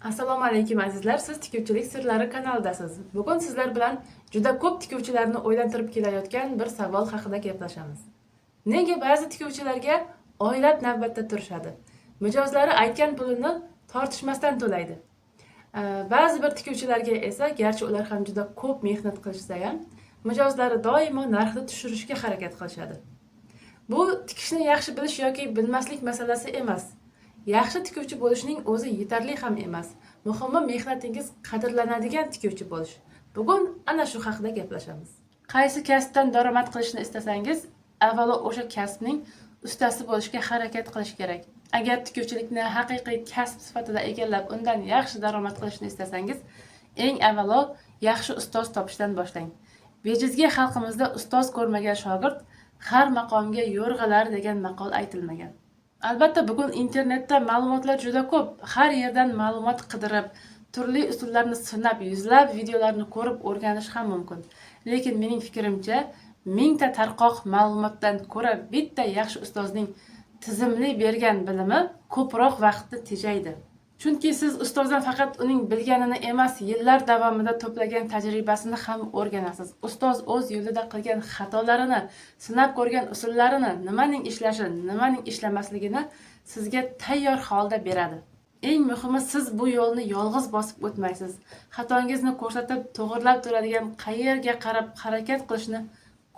Assalomu alaykum azizlar, siz tikuvchilik sirlari kanalidasiz. Bugun sizlar bilan juda ko'p tikuvchilarni o'ylantirib kelayotgan bir savol haqida gaplashamiz. Nega ba'zi tikuvchilarga oylab navbatda turishadi? Mijozlari aytgan pulini tortishmasdan to'laydi. Ba'zi bir tikuvchilarga esa, garchi ular ham juda ko'p mehnat qilishsa ham, mijozlari doimo narxni tushirishga harakat qilishadi. Bu tikishni yaxshi bilish yoki bilmaslik masalasi emas. Yaxshi tikuvchi bo'lishning o'zi yetarli ham emas. Muhimi mehnatingiz qadrlanadigan tikuvchi bo'lish. Bugun ana shu haqida gaplashamiz. Qaysi kasbdan daromad qilishni istasangiz, avvalo o'sha kasbning ustasi bo'lishga harakat qilish kerak. Agar tikuvchilikni haqiqiy kasb sifatida egallab, undan yaxshi daromad qilishni istasangiz, eng avvalo yaxshi ustoz topishdan boshlang. Bejizga xalqimizda ustoz ko'rmagan shogird har maqomga yo'rg'alar degan maqol aytilmagan. Albatta bugun internetda ma'lumotlar juda ko'p. Har yerdan ma'lumot qidirib, turli usullarni sinab, yuzlab videolarni ko'rib o'rganish ham mumkin. Lekin mening fikrimcha, mingta tarqoq ma'lumotdan ko'ra bitta yaxshi ustozning tizimli bergan bilimi ko'proq vaqtni tejaydi. Chunki siz ustozdan faqat uning bilganini emas, yillar davomida to'plagan tajribasini ham o'rganasiz. Ustoz o'z yo'lida qilgan xatolarini, sinab ko'rgan usullarini, nimaning ishlashi, nimaning ishlamasligini sizga tayyor holda beradi. Eng muhimi, siz bu yo'lni yolg'iz bosib o'tmaysiz. Xatongizni ko'rsatib, to'g'rilab turadigan, qayerga qarab harakat qilishni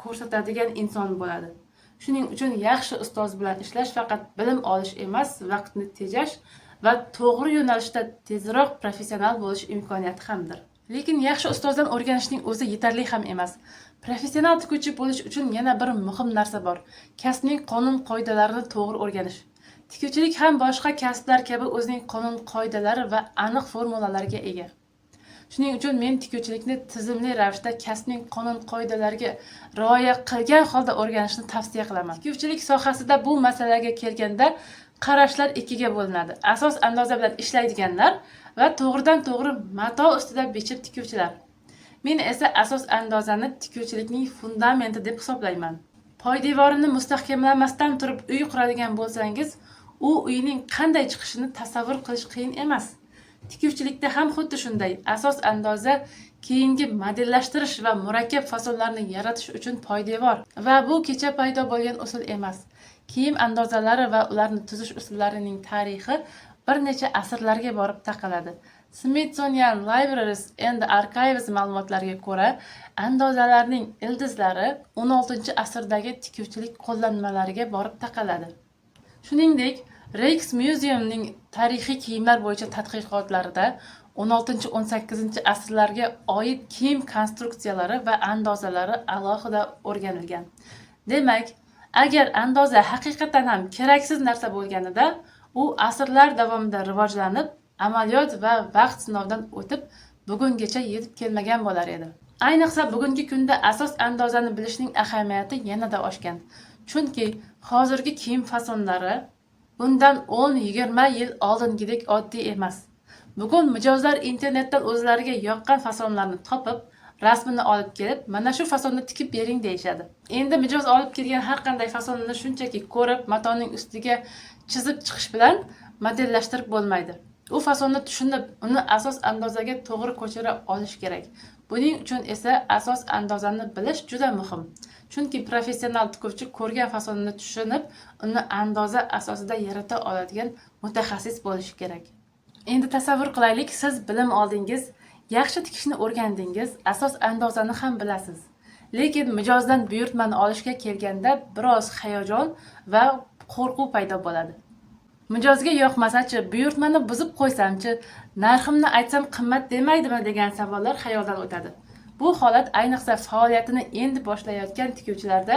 ko'rsatadigan inson bo'ladi. Shuning uchun yaxshi ustoz bilan ishlash faqat bilim olish emas, vaqtni tejash va to'g'ri yo'nalishda tezroq professional bo'lish imkoniyati hamdir. Lekin yaxshi ustozdan o'rganishning o'zi yetarli ham emas. Professional tikuvchi bo'lish uchun yana bir muhim narsa bor. Kasbning qonun-qoidalarini to'g'ri o'rganish. Tikuvchilik ham boshqa kasblar kabi o'zining qonun-qoidalari va aniq formulalarga ega. Shuning uchun men tikuvchilikni tizimli ravishda kasbning qonun-qoidalariga rioya qilgan holda o'rganishni tavsiya qilaman. Tikuvchilik sohasida bu masalaga kelganda qarashlar ikkiga bo'linadi. Asos andoza bilan ishlaydiganlar va to'g'ridan-to'g'ri mato ustida bichib tikuvchilar. Men esa asos andozani tikuvchilikning fundamenti deb hisoblayman. Poydevorini mustahkamlamasdan turib uy quradigan bo'lsangiz, u uyning qanday chiqishini tasavvur qilish qiyin emas. Tikuvchilikda ham xuddi shunday. Asos andoza keyingi modellashtirish va murakkab fasonlarni yaratish uchun poydevor va bu kecha paydo bo'lgan usul emas. Kiyim andozalari va ularni tuzish usullarining tarixi bir necha asrlarga borib taqaladi. Smithsonian Libraries and Archives ma'lumotlariga ko'ra, andozalarning ildizlari 16-asrdagi tikuvchilik qo'llanmalariga borib taqaladi. Shuningdek, Rijksmuseumning tarixiy kiyimlar bo'yicha tadqiqotlarida 16-18-asrlarga oid kiyim konstruksiyalari va andozalari alohida o'rganilgan. Demak, agar andoza haqiqatan ham keraksiz narsa bo'lganida, u asrlar davomida rivojlanib, amaliyot va vaqt sinovdan o'tib, bugungacha yetib kelmagan bo'lar edi. Ayniqsa bugungi kunda asos andozani bilishning ahamiyati yanada oshgan. Chunki hozirgi kiyim fasonlari bundan 10-20 yil oldingidek oddiy emas. Bugun mijozlar internetdan o'zlariga yoqqan fasonlarni topib, rasmini olib kelib, mana shu fasonni tikib bering deyishadi. Endi mijoz olib kelgan har qanday fasonni shunchaki ko'rib, matoning ustiga chizib chiqish bilan modellashtirib bo'lmaydi. U fasonni tushunib, uni asos andozaga to'g'ri ko'chira olish kerak. Buning uchun esa asos andozani bilish juda muhim. Chunki professional tikuvchi ko'rgan fasonni tushunib, uni andoza asosida yarata oladigan mutaxassis bo'lishi kerak. Endi tasavvur qilaylik, siz bilim oldingiz, yaxshi tikishni o'rgandingiz, asos andozani ham bilasiz. Lekin mijozdan buyurtmani olishga kelganda biroz hayajon va qo'rquv paydo bo'ladi. Mijozga yoqmasa-chi, buyurtmani buzib qo'ysam-chi, narximni aytsam qimmat demaydimi degan savollar xayoldan o'tadi. Bu holat ayniqsa faoliyatini endi boshlayotgan tikuvchilarda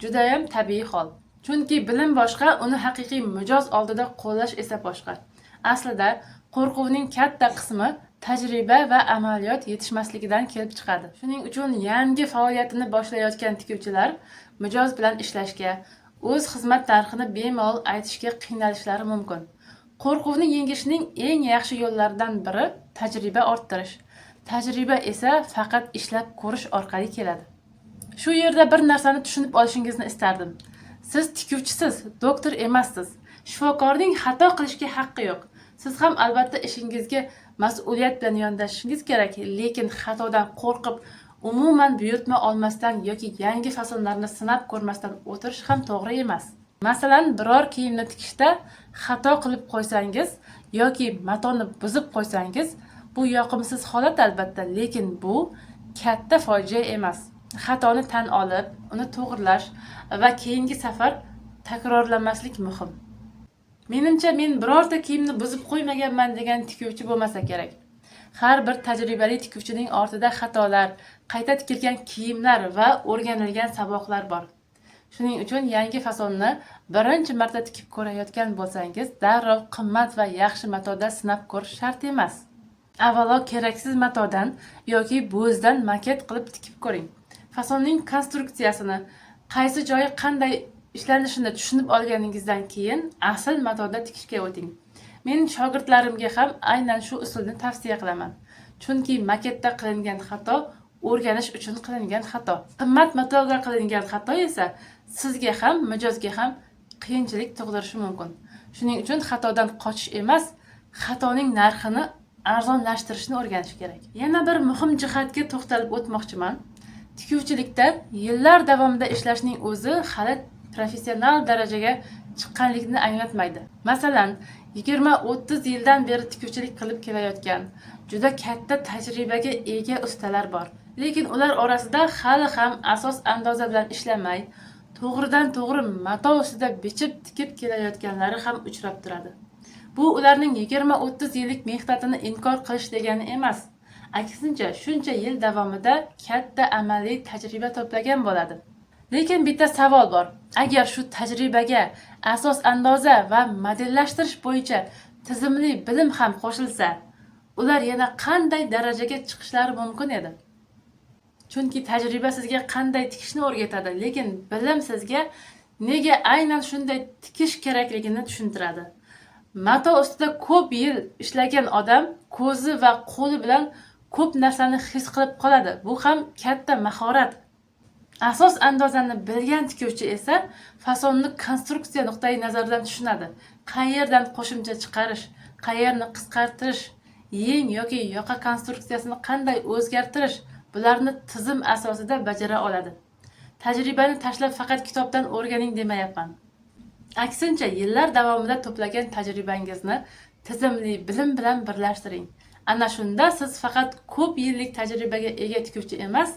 juda ham tabiiy hol. Chunki bilim boshqa, uni haqiqiy mijoz oldida qo'llash esa boshqa. Aslida qo'rquvning katta qismi tajriba va amaliyot yetishmasligidan kelib chiqadi. Shuning uchun yangi faoliyatini boshlayotgan tikuvchilar mijoz bilan ishlashga, o'z xizmat narxini bemalol aytishga qiynalishlari mumkin. Qo'rquvni yengishning eng yaxshi yo'llaridan biri tajriba orttirish. Tajriba esa faqat ishlab ko'rish orqali keladi. Shu yerda bir narsani tushunib olishingizni istardim. Siz tikuvchisiz, doktor emassiz. Shifokorning xato qilishga haqqi yo'q. Siz ham albatta ishingizga mas'uliyat bilan yondashishingiz kerak, lekin xatodan qo'rqib umuman buyurtma olmasdan yoki yangi fasonlarni sinab ko'rmasdan o'tirish ham to'g'ri emas. Masalan, biror kiyimni tikishda xato qilib qo'ysangiz yoki matoni buzib qo'ysangiz, bu yoqimsiz holat albatta, lekin bu katta fojia emas. Xatoni tan olib, uni to'g'rilash va keyingi safar takrorlamaslik muhim. Menimcha, men birorta kiyimni buzib qo'ymaganman degan tikuvchi bo'lmasa kerak. Har bir tajribali tikuvchining ortida xatolar, qayta tikilgan kiyimlar va o'rganilgan saboqlar bor. Shuning uchun yangi fasonni birinchi marta tikib ko'rayotgan bo'lsangiz, darrov qimmat va yaxshi matoda sinab ko'rish shart emas. Avvalo keraksiz matodan yoki bo'zdan maket qilib tikib ko'ring. Fasonning konstruksiyasini, qaysi joyi qanday ishlanishini tushunib olganingizdan keyin asl matoda tikishga o'ting. Men shogirdlarimga ham aynan shu usulni tavsiya qilaman. Chunki maketda qilingan xato o'rganish uchun qilingan xato. Qimmat matoda qilingan xato esa sizga ham, mijozga ham qiyinchilik tug'dirishi mumkin. Shuning uchun xatodan qochish emas, xatoning narxini arzonlashtirishni o'rganish kerak. Yana bir muhim jihatga to'xtalib o'tmoqchiman. Tikuvchilikda yillar davomida ishlashning o'zi hali professional darajaga chiqqanlikni anglatmaydi. Masalan, 20-30 yildan beri tikuvchilik qilib kelayotgan, juda katta tajribaga ega ustalar bor. Lekin ular orasida hali ham asos andoza bilan ishlamay, to'g'ridan to'g'ri mato ustida bichib tikib kelayotganlari ham uchrab turadi. Bu ularning 20-30 yillik mehnatini inkor qilish degani emas. Aksincha, shuncha yil davomida katta amaliy tajriba to'plagan bo'ladi. Lekin bitta savol bor. Agar shu tajribaga asos andoza va modellashtirish bo'yicha tizimli bilim ham qo'shilsa, ular yana qanday darajaga chiqishlari mumkin edi? Chunki tajriba sizga qanday tikishni o'rgatadi, lekin bilim sizga nega aynan shunday tikish kerakligini tushuntiradi. Mato ustida ko'p yil ishlagan odam ko'zi va qo'li bilan ko'p narsani his qilib qoladi. Bu ham katta mahorat. Asos andozani bilgan tikuvchi esa fasonni konstruksiya nuqtai nazaridan tushunadi. Qayerdan qo'shimcha chiqarish, qayerni qisqartirish, yeng yoki yoqa konstruksiyasini qanday o'zgartirish, bularni tizim asosida bajara oladi. Tajribani tashlab faqat kitobdan o'rganing demayapman. Aksincha, yillar davomida to'plagan tajribangizni tizimli bilim bilan birlashtiring. Ana shunda siz faqat ko'p yillik tajribaga ega tikuvchi emas,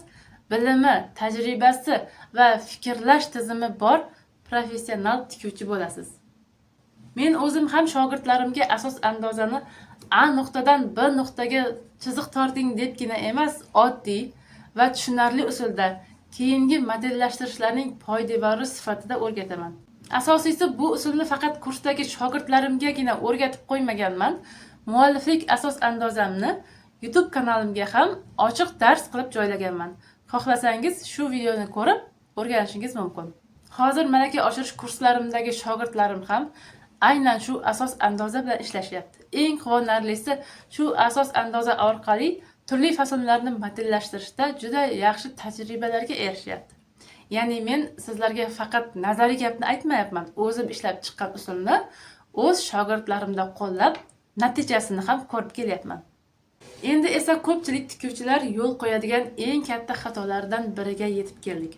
bilimi, tajribasi va fikrlash tizimi bor professional tikuvchi bo'lasiz. Men o'zim ham shogirdlarimga asos andozani A nuqtadan B nuqtaga chiziq torting debgina emas, oddiy va tushunarli usulda keyingi modellashtirishlarning poydevori sifatida o'rgataman. Asosiysi, bu usulni faqat kursdagi shogirdlarimgagina o'rgatib qo'ymaganman. Mualliflik asos andozamni YouTube kanalimga ham ochiq dars qilib joylaganman. Xohlasangiz shu videoni ko'rib o'rganishingiz mumkin. Hozir malaka oshirish kurslarimdagi shogirdlarim ham aynan shu asos andoza bilan ishlashyapti. Eng quvonarlisi, shu asos andoza orqali turli fasonlarni modellashtirishda juda yaxshi tajribalarga erishyapti. Ya'ni men sizlarga faqat nazariy gapni aytmayapman. O'zim ishlab chiqqan usulni o'z shogirdlarimda qo'llab, natijasini ham ko'rib kelyapman. Endi esa ko'pchilik tikuvchilar yo'l qo'yadigan eng katta xatolardan biriga yetib keldik.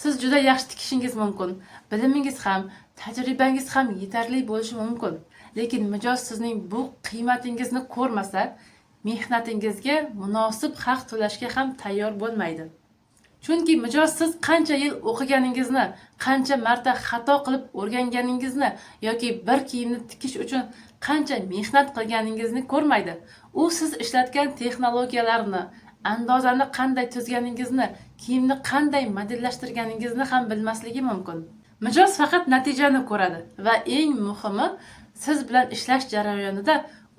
Siz juda yaxshi tikishingiz mumkin, bilimingiz ham, tajribangiz ham yetarli bo'lishi mumkin. Lekin mijoz sizning bu qiymatingizni ko'rmasa, mehnatingizga munosib haq to'lashga ham tayyor bo'lmaydi. Chunki mijoz siz qancha yil o'qiganingizni, qancha marta xato qilib o'rganganingizni yoki bir kiyimni tikish uchun qancha mehnat qilganingizni ko'rmaydi. U siz ishlatgan texnologiyalarni, andozani qanday tuzganingizni, kiyimni qanday modellashtirganingizni ham bilmasligi mumkin. Mijoz faqat natijani ko'radi va eng muhimi, siz bilan ishlash jarayonida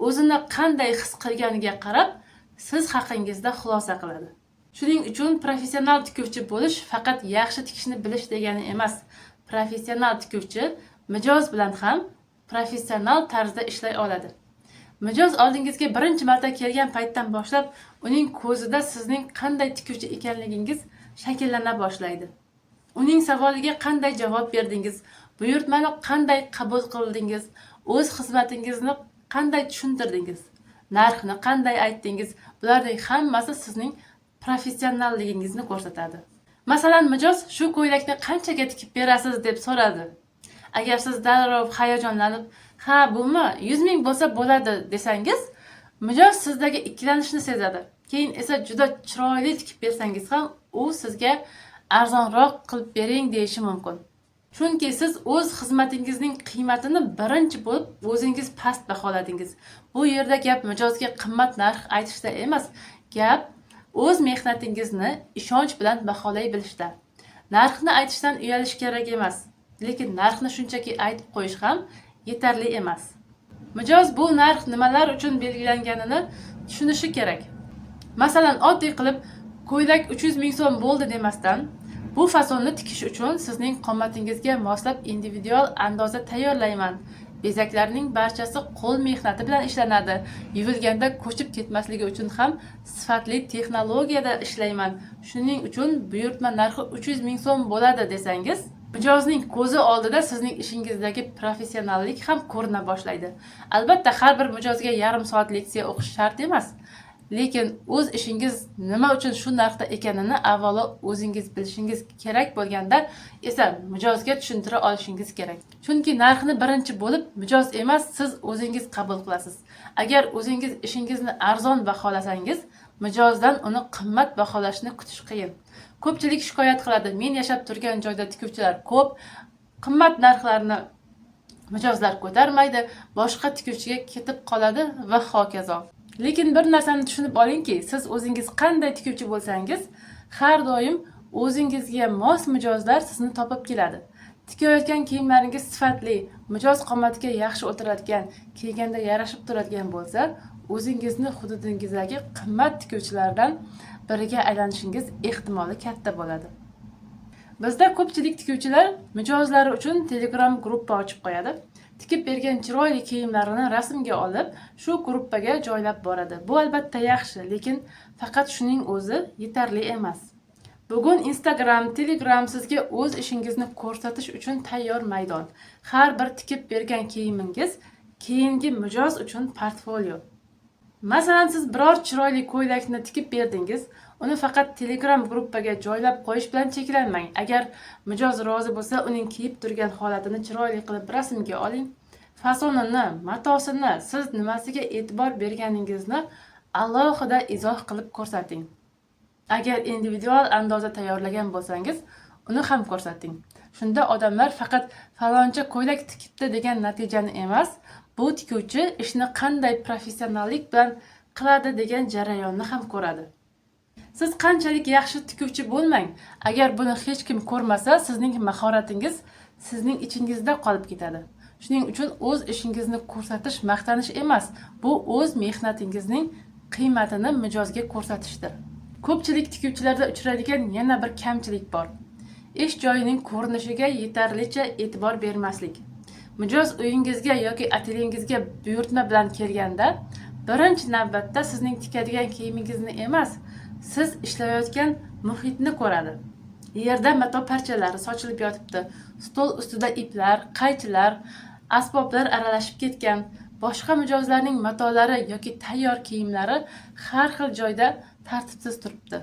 o'zini qanday his qilganiga qarab, siz haqingizda xulosa qiladi. Shuning uchun professional tikuvchi bo'lish faqat yaxshi tikishni bilish degani emas. Professional tikuvchi mijoz bilan ham professional tarzda ishlay oladi. Mijoz oldingizga birinchi marta kelgan paytdan boshlab, uning ko'zida sizning qanday tikuvchi ekanligingiz shakllana boshlaydi. Uning savoliga qanday javob berdingiz, buyurtmani qanday qabul qildingiz, o'z xizmatingizni qanday tushuntirdingiz. narxni qanday aytdingiz, bularning hammasi sizning professionalligingizni ko'rsatadi. Masalan, mijoz shu ko'ylakni qanchaga tikib berasiz deb so'radi. Agar siz darrov hayajonlanib, ha bumi 100 ming bo'lsa bo'ladi desangiz, mijoz sizdagi ikkilanishni sezadi. Keyin esa juda chiroyli tikib bersangiz ham u sizga arzonroq qilib bering deyishi mumkin. Chunki siz o'z xizmatingizning qiymatini birinchi bo'lib o'zingiz past baholadingiz. Bu yerda gap mijozga qimmat narx aytishda emas, gap o'z mehnatingizni ishonch bilan baholay bilishda. Narxni aytishdan uyalish kerak emas, lekin narxni shunchaki aytib qo'yish ham yetarli emas. Mijoz bu narx nimalar uchun belgilanganini tushunishi kerak. Masalan, oddiy qilib ko'ylak 300 ming so'm bo'ldi demasdan, bu fasonni tikish uchun sizning qomatingizga moslab individual andoza tayyorlayman. Bezaklarning barchasi qo'l mehnati bilan ishlanadi. Yuvilganda ko'chib ketmasligi uchun ham sifatli texnologiyada ishlayman. Shuning uchun buyurtma narxi 300 ming so'm bo'ladi desangiz, mijozning ko'zi oldida sizning ishingizdagi professionallik ham ko'rina boshlaydi. Albatta, har bir mijozga yarim soat leksiya o'qish shart emas. Lekin o'z ishingiz nima uchun shu narxda ekanini avvalo o'zingiz bilishingiz kerak bo'lganda esa mijozga tushuntira olishingiz kerak. Chunki narxni birinchi bo'lib mijoz emas, siz o'zingiz qabul qilasiz. Agar o'zingiz ishingizni arzon baholasangiz, mijozdan uni qimmat baholashni kutish qiyin. Ko'pchilik shikoyat qiladi, men yashab turgan joyda tikuvchilar ko'p, qimmat narxlarni mijozlar ko'tarmaydi, boshqa tikuvchiga ketib qoladi va hokazo. Lekin bir narsani tushunib olingki, siz o'zingiz qanday tikuvchi bo'lsangiz, har doim o'zingizga mos mijozlar sizni topib keladi. Tikayotgan kiyimlaringiz sifatli, mijoz qomatiga yaxshi o'tiradigan, kiyganda yarashib turadigan bo'lsa, o'zingizni hududingizdagi qimmat tikuvchilardan biriga aylanishingiz ehtimoli katta bo'ladi. Bizda ko'pchilik tikuvchilar mijozlari uchun Telegram gruppa ochib qo'yadi. Tikib bergan chiroyli kiyimlarini rasmga olib, shu gruppaga joylab boradi. Bu albatta yaxshi, lekin faqat shuning o'zi yetarli emas. Bugun Instagram, Telegram sizga o'z ishingizni ko'rsatish uchun tayyor maydon. Har bir tikib bergan kiyimingiz keyingi mijoz uchun portfolio. Masalan, siz biror chiroyli ko'ylakni tikib berdingiz, uni faqat Telegram gruppaga joylab qo'yish bilan cheklanmang. Agar mijoz rozi bo'lsa, uning kiyib turgan holatini chiroyli qilib rasmga oling. Fasonini, matosini, siz nimasiga e'tibor berganingizni alohida izoh qilib ko'rsating. Agar individual andoza tayyorlagan bo'lsangiz, uni ham ko'rsating. Shunda odamlar faqat faloncha ko'ylak tikibdi degan natijani emas, bu tikuvchi ishni qanday professionallik bilan qiladi degan jarayonni ham ko'radi. Siz qanchalik yaxshi tikuvchi bo'lmang, agar buni hech kim ko'rmasa, sizning mahoratingiz sizning ichingizda qolib ketadi. Shuning uchun o'z ishingizni ko'rsatish maqtanish emas, bu o'z mehnatingizning qiymatini mijozga ko'rsatishdir. Ko'pchilik tikuvchilarda uchraydigan yana bir kamchilik bor. Ish joyining ko'rinishiga yetarlicha e'tibor bermaslik. Mijoz uyingizga yoki atelyengizga buyurtma bilan kelganda, birinchi navbatda sizning tikadigan kiyimingizni emas, siz ishlayotgan muhitni ko'radi. Yerda mato parchalari sochilib yotibdi, stol ustida iplar, qaychilar, asboblar aralashib ketgan, boshqa mijozlarning matolari yoki tayyor kiyimlari har xil joyda tartibsiz turibdi.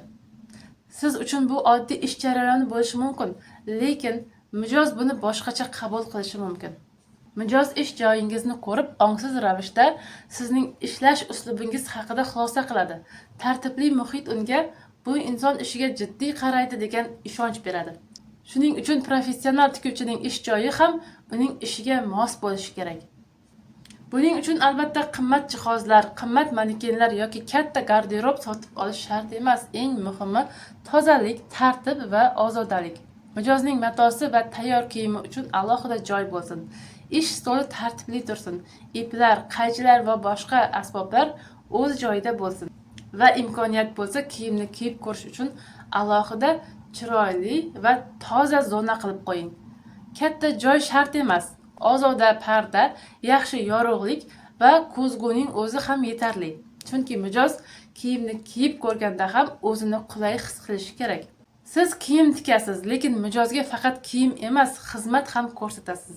Siz uchun bu oddiy ish jarayoni bo'lishi mumkin, lekin mijoz buni boshqacha qabul qilishi mumkin. Mijoz ish joyingizni ko'rib, ongsiz ravishda sizning ishlash uslubingiz haqida xulosa qiladi. Tartibli muhit unga bu inson ishiga jiddiy qaraydi degan ishonch beradi. Shuning uchun professional tikuvchining ish joyi ham uning ishiga mos bo'lishi kerak. Buning uchun albatta qimmat jihozlar, qimmat manekenlar yoki katta garderob sotib olish shart emas. Eng muhimi tozalik, tartib va ozodalik. Mijozning matosi va tayyor kiyimi uchun alohida joy bo'lsin. Ish stoli tartibli tursin. Iplar, qaychilar va boshqa asboblar o'z joyida bo'lsin. Va imkoniyat bo'lsa, kiyimni kiyib ko'rish uchun alohida chiroyli va toza zona qilib qo'ying. Katta joy shart emas. Ozoda parda, yaxshi yorug'lik va ko'zguning o'zi ham yetarli. Chunki mijoz kiyimni kiyib ko'rganda ham o'zini qulay his qilishi kerak. Siz kiyim tikasiz, lekin mijozga faqat kiyim emas, xizmat ham ko'rsatasiz.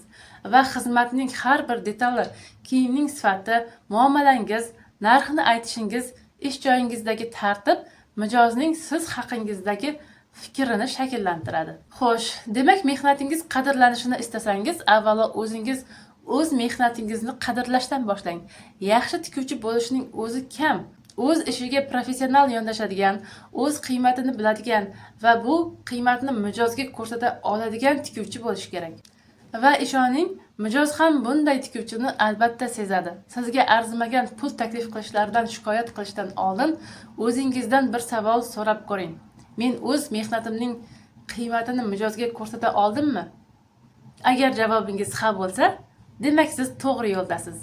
Va xizmatning har bir detali, kiyimning sifati, muomalangiz, narxini aytishingiz, ish joyingizdagi tartib mijozning siz haqingizdagi fikrini shakllantiradi. Xo'sh, demak mehnatingiz qadrlanishini istasangiz, avvalo o'zingiz o'z mehnatingizni qadrlashdan boshlang. Yaxshi tikuvchi bo'lishning o'zi kam. O'z ishiga professional yondashadigan, o'z qiymatini biladigan va bu qiymatni mijozga ko'rsata oladigan tikuvchi bo'lish kerak. Va ishoning, mijoz ham bunday tikuvchini albatta sezadi. Sizga arzimagan pul taklif qilishlaridan shikoyat qilishdan oldin o'zingizdan bir savol so'rab ko'ring. Men o'z mehnatimning qiymatini mijozga ko'rsata oldimmi? Agar javobingiz ha bo'lsa, demak siz to'g'ri yo'ldasiz.